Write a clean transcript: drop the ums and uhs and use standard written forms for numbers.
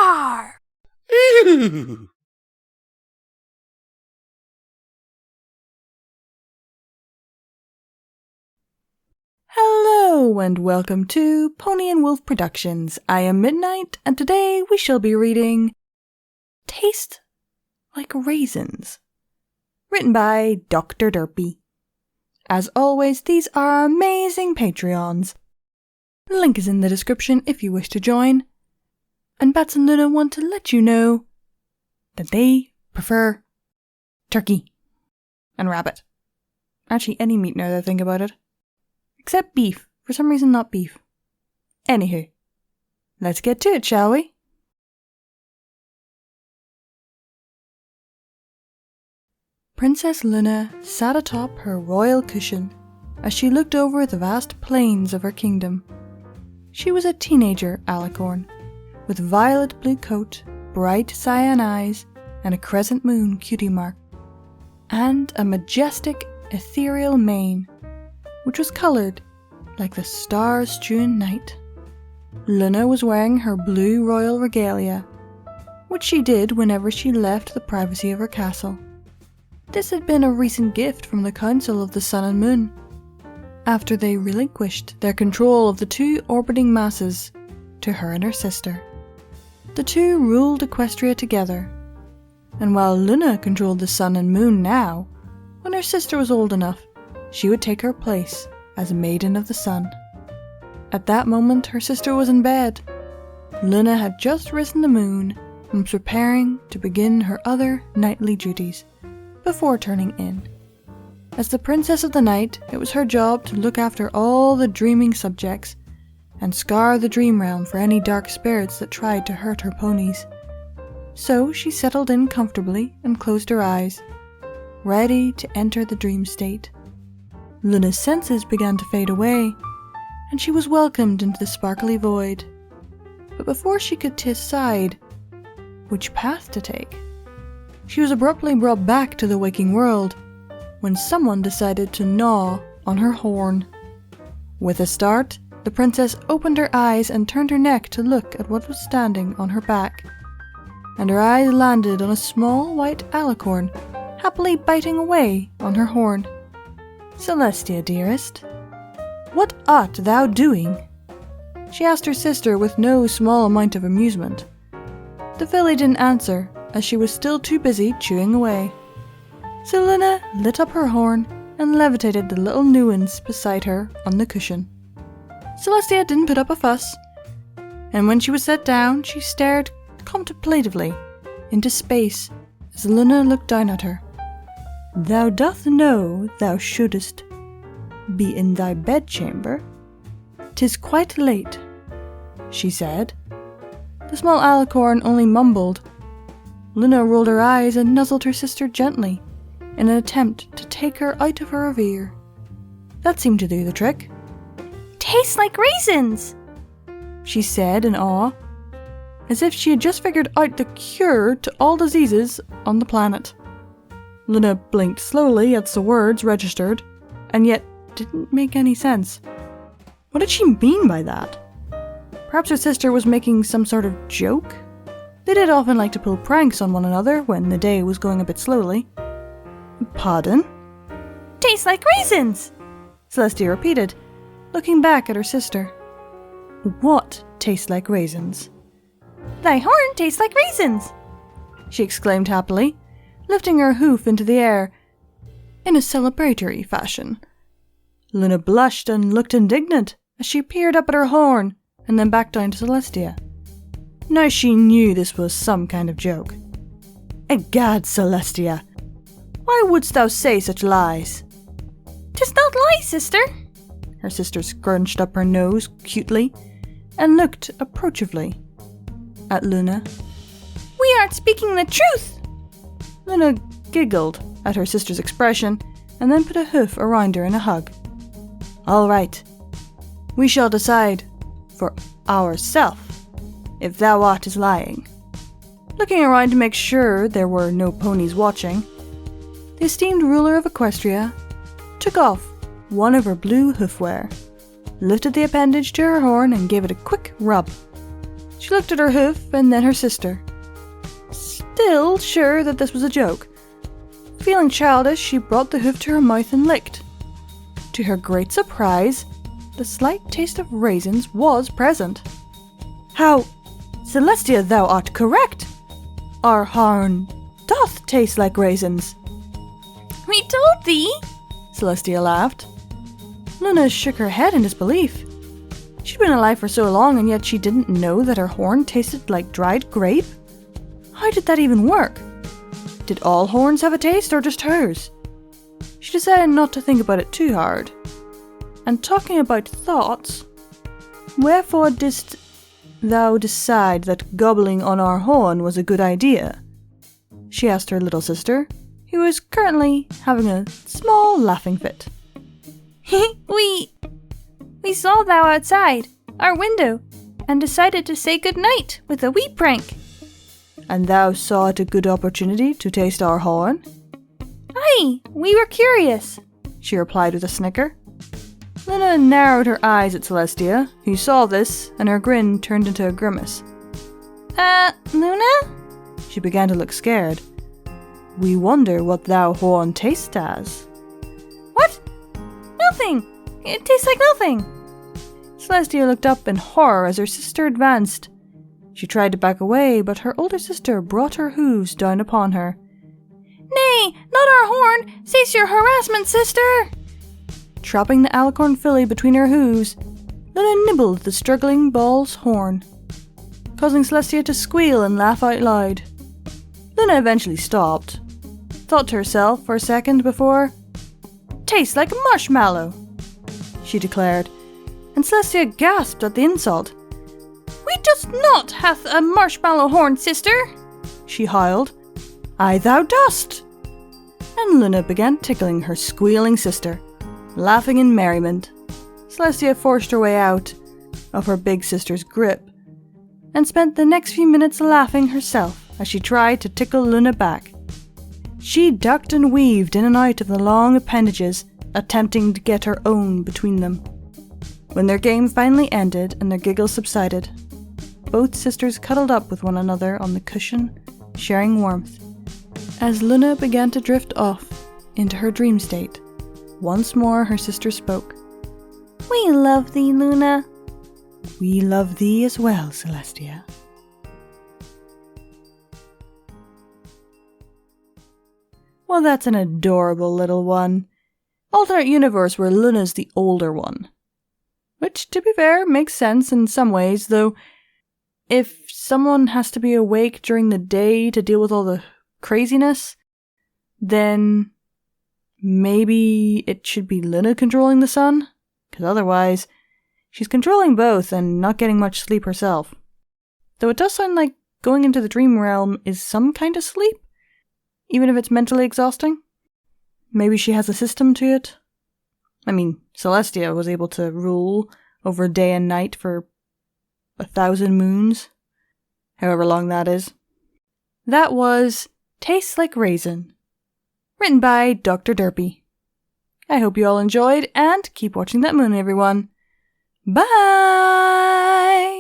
Rawr! Ew. Hello and welcome to Pony&Wolf Productions. I am Midnight and today we shall be reading Taste Like Raisins, written by DoctorDerpy. As always, these are amazing Patreons. The link is in the description if you wish to join. And Bats and Luna want to let you know that they prefer turkey and rabbit. Actually, any meat now that I think about it. Except beef. For some reason, not beef. Anywho, let's get to it, shall we? Princess Luna sat atop her royal cushion as she looked over the vast plains of her kingdom. She was a teenager alicorn, with violet blue coat, bright cyan eyes, and a crescent moon cutie mark, and a majestic ethereal mane, which was coloured like the star-strewn night. Luna was wearing her blue royal regalia, which she did whenever she left the privacy of her castle. This had been a recent gift from the Council of the Sun and Moon, after they relinquished their control of the two orbiting masses to her and her sister. The two ruled Equestria together, and while Luna controlled the Sun and Moon now, when her sister was old enough, she would take her place as a Maiden of the Sun. At that moment, her sister was in bed. Luna had just risen the moon and was preparing to begin her other nightly duties before turning in. As the Princess of the Night, it was her job to look after all the dreaming subjects and scour the dream realm for any dark spirits that tried to hurt her ponies. So she settled in comfortably and closed her eyes, ready to enter the dream state. Luna's senses began to fade away, and she was welcomed into the sparkly void. But before she could decide which path to take, she was abruptly brought back to the waking world when someone decided to gnaw on her horn. With a start, the princess opened her eyes and turned her neck to look at what was standing on her back, and her eyes landed on a small white alicorn happily biting away on her horn. "Celestia, dearest, what art thou doing?" she asked her sister with no small amount of amusement. The filly didn't answer, as she was still too busy chewing away. So Luna lit up her horn and levitated the little nuance beside her on the cushion. Celestia didn't put up a fuss, and when she was set down, she stared contemplatively into space as Luna looked down at her. "Thou doth know thou shouldest be in thy bedchamber. 'Tis quite late," she said. The small alicorn only mumbled. Luna rolled her eyes and nuzzled her sister gently in an attempt to take her out of her reverie. That seemed to do the trick. "Tastes like raisins," she said in awe, as if she had just figured out the cure to all diseases on the planet. Luna blinked slowly as the words registered, and yet didn't make any sense. What did she mean by that? Perhaps her sister was making some sort of joke? They did often like to pull pranks on one another when the day was going a bit slowly. "Pardon?" "Tastes like raisins," Celestia repeated, looking back at her sister. "What tastes like raisins?" "Thy horn tastes like raisins," she exclaimed happily, lifting her hoof into the air in a celebratory fashion. Luna blushed and looked indignant as she peered up at her horn and then back down to Celestia. Now she knew this was some kind of joke. "Egad, Celestia, why wouldst thou say such lies?" "'Tis not lies, sister." Her sister scrunched up her nose cutely and looked approachively at Luna. "We aren't speaking the truth." Luna giggled at her sister's expression and then put a hoof around her in a hug. "All right, we shall decide for ourselves if thou art is lying." Looking around to make sure there were no ponies watching, the esteemed ruler of Equestria took off one of her blue hoofwear, lifted the appendage to her horn and gave it a quick rub. She looked at her hoof and then her sister. Still sure that this was a joke. Feeling childish, she brought the hoof to her mouth and licked. To her great surprise, the slight taste of raisins was present. How, Celestia, thou art correct. Our horn doth taste like raisins. We told thee, Celestia laughed. Luna shook her head in disbelief. She'd been alive for so long, and yet she didn't know that her horn tasted like dried grape? How did that even work? Did all horns have a taste, or just hers? She decided not to think about it too hard. And talking about thoughts, wherefore didst thou decide that gobbling on our horn was a good idea? She asked her little sister, who was currently having a small laughing fit. We saw thou outside our window and decided to say good night with a wee prank. And thou saw it a good opportunity to taste our horn? Aye, we were curious, she replied with a snicker. Luna narrowed her eyes at Celestia, who saw this, and her grin turned into a grimace. Luna? She began to look scared. We wonder what thou horn tastes as. What? Nothing! It tastes like nothing! Celestia looked up in horror as her sister advanced. She tried to back away, but her older sister brought her hooves down upon her. Nay, not our horn! Cease your harassment, sister! Trapping the alicorn filly between her hooves, Luna nibbled the struggling ball's horn, causing Celestia to squeal and laugh out loud. Luna eventually stopped, thought to herself for a second before, "Tastes like a marshmallow," she declared, and Celestia gasped at the insult. "We dost not hath a marshmallow horn, sister," she howled. "Aye, thou dost!" And Luna began tickling her squealing sister, laughing in merriment. Celestia forced her way out of her big sister's grip and spent the next few minutes laughing herself as she tried to tickle Luna back. She ducked and weaved in and out of the long appendages, attempting to get her own between them. When their game finally ended and their giggles subsided, both sisters cuddled up with one another on the cushion, sharing warmth. As Luna began to drift off into her dream state, once more her sister spoke. "We love thee, Luna." "We love thee as well, Celestia." Well, that's an adorable little one. Alternate universe where Luna's the older one. Which, to be fair, makes sense in some ways, though if someone has to be awake during the day to deal with all the craziness, then maybe it should be Luna controlling the sun, because otherwise she's controlling both and not getting much sleep herself. Though it does sound like going into the dream realm is some kind of sleep, even if it's mentally exhausting. Maybe she has a system to it. I mean, Celestia was able to rule over day and night for 1,000 moons, however long that is. That was Tastes Like Raisin, written by DoctorDerpy. I hope you all enjoyed, and keep watching that moon, everyone. Bye!